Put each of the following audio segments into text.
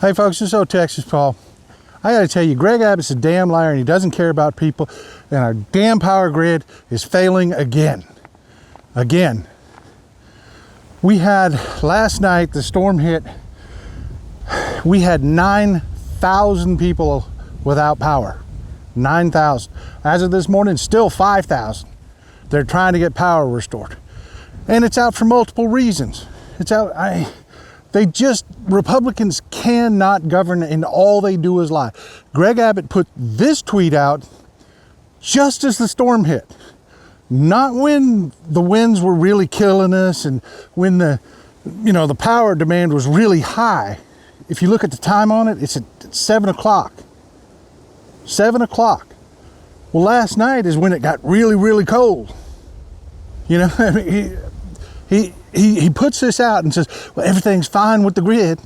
Hey folks, this is Texas Paul. I gotta tell you, Greg Abbott's a damn liar and he doesn't care about people, and our damn power grid is failing again. Again. We had, last night, the storm hit, we had 9,000 people without power. 9,000. As of this morning, still 5,000. They're trying to get power restored. And it's out for multiple reasons. It's out, Republicans cannot govern and all they do is lie. Greg Abbott put this tweet out just as the storm hit. Not when the winds were really killing us and when the power demand was really high. If you look at the time on it, it's at 7 o'clock. 7 o'clock. Well, last night is when it got really, really cold. You know, I mean, he puts this out and says, well, everything's fine with the grid.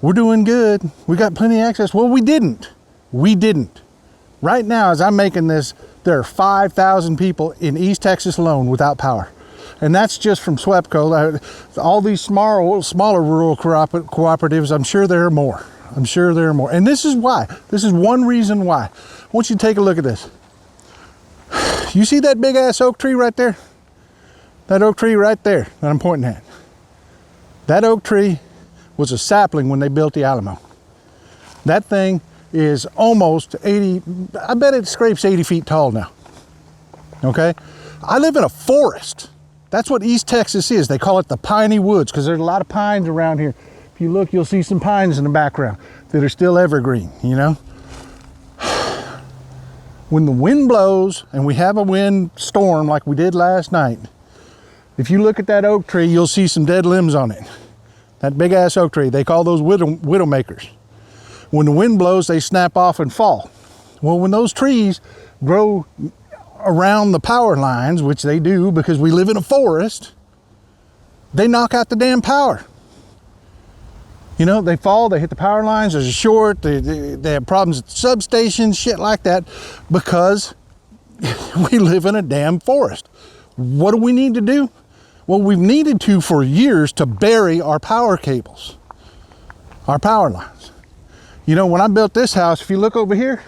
We're doing good. We got plenty of access. Well, we didn't. We didn't. Right now, as I'm making this, there are 5,000 people in East Texas alone without power. And that's just from SWEPCO. All these smaller rural cooperatives, I'm sure there are more. I'm sure there are more. And this is why. This is one reason why. I want you to take a look at this. You see that big ass oak tree right there? That oak tree right there that I'm pointing at. That oak tree was a sapling when they built the Alamo. That thing is almost 80, I bet it scrapes 80 feet tall now. Okay? I live in a forest. That's what East Texas is. They call it the piney woods because there's a lot of pines around here. If you look, you'll see some pines in the background that are still evergreen, you know? When the wind blows and we have a wind storm like we did last night, if you look at that oak tree, you'll see some dead limbs on it. That big ass oak tree, they call those widow makers. When the wind blows, they snap off and fall. Well, when those trees grow around the power lines, which they do because we live in a forest, they knock out the damn power. You know, they fall, they hit the power lines, there's a short, they have problems at the substations, shit like that, because we live in a damn forest. What do we need to do? Well, we've needed to for years to bury our power cables, our power lines. You know, when I built this house, if you look over here,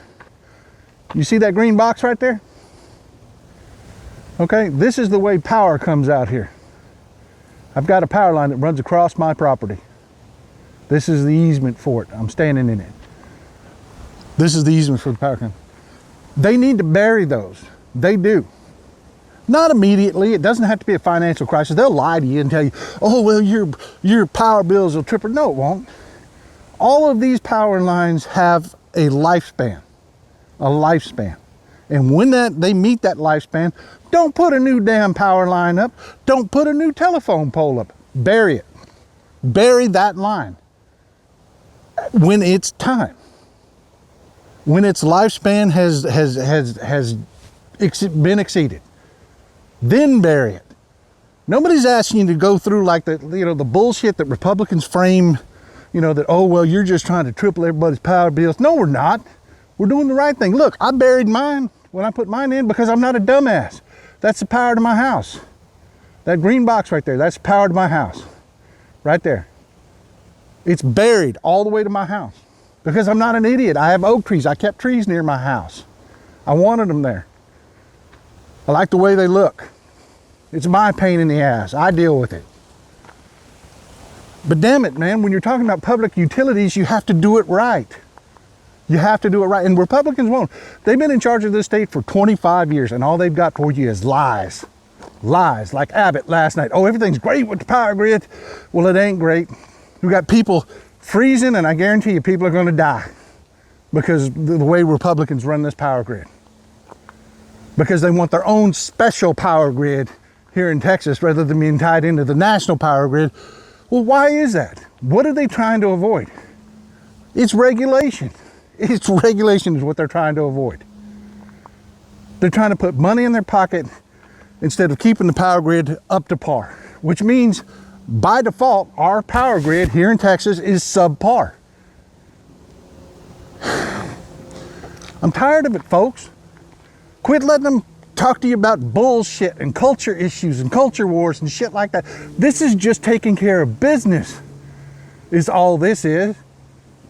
you see that green box right there? Okay, this is the way power comes out here. I've got a power line that runs across my property. This is the easement for it. I'm standing in it. This is the easement for the power company. They need to bury those. They do. Not immediately. It doesn't have to be a financial crisis. They'll lie to you and tell you, oh, well, your power bills will triple. No, it won't. All of these power lines have a lifespan. A lifespan. And when they meet that lifespan, don't put a new damn power line up. Don't put a new telephone pole up. Bury it. Bury that line. When it's time. When its lifespan has been exceeded. Then bury it. Nobody's asking you to go through like the bullshit that Republicans frame, that, oh, well, you're just trying to triple everybody's power bills. No, we're not. We're doing the right thing. Look, I buried mine when I put mine in because I'm not a dumbass. That's the power to my house. That green box right there, that's the power to my house. Right there. It's buried all the way to my house because I'm not an idiot. I have oak trees. I kept trees near my house. I wanted them there. I like the way they look. It's my pain in the ass. I deal with it. But damn it, man, when you're talking about public utilities, you have to do it right. You have to do it right. And Republicans won't. They've been in charge of this state for 25 years, and all they've got for you is lies. Lies, like Abbott last night. Oh, everything's great with the power grid. Well, it ain't great. We got people freezing, and I guarantee you people are going to die because the way Republicans run this power grid. Because they want their own special power grid here in Texas rather than being tied into the national power grid. Well, why is that? What are they trying to avoid? It's regulation. It's regulation is what they're trying to avoid. They're trying to put money in their pocket instead of keeping the power grid up to par, which means by default, our power grid here in Texas is subpar. I'm tired of it, folks. Quit letting them talk to you about bullshit and culture issues and culture wars and shit like that. This is just taking care of business, is all this is.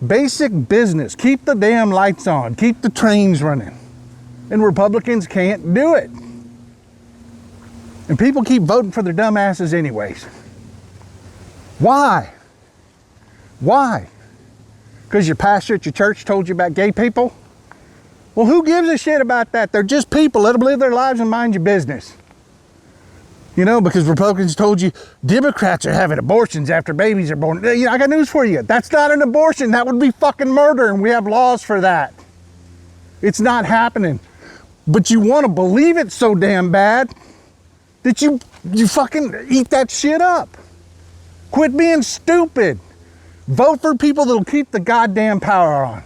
Basic business. Keep the damn lights on. Keep the trains running. And Republicans can't do it. And people keep voting for their dumb asses anyways. Why? Why? Because your pastor at your church told you about gay people? Well, who gives a shit about that? They're just people. Let them live their lives and mind your business. You know, because Republicans told you Democrats are having abortions after babies are born. You know, I got news for you. That's not an abortion. That would be fucking murder, and we have laws for that. It's not happening. But you want to believe it so damn bad that you fucking eat that shit up. Quit being stupid. Vote for people that'll keep the goddamn power on.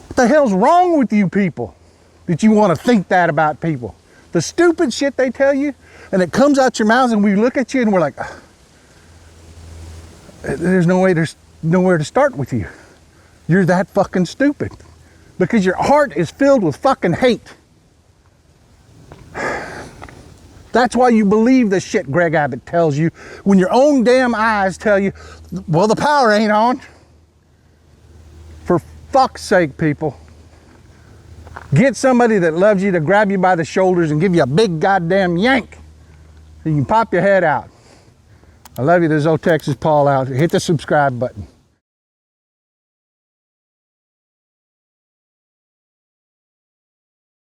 What the hell's wrong with you people that you want to think that about people? The stupid shit they tell you, and it comes out your mouths, and we look at you and we're like, there's nowhere to start with you. You're that fucking stupid. Because your heart is filled with fucking hate. That's why you believe the shit Greg Abbott tells you when your own damn eyes tell you, well, the power ain't on. For fuck's sake, people. Get somebody that loves you to grab you by the shoulders and give you a big goddamn yank so you can pop your head out. I love you. This is old Texas Paul out. Hit the subscribe button.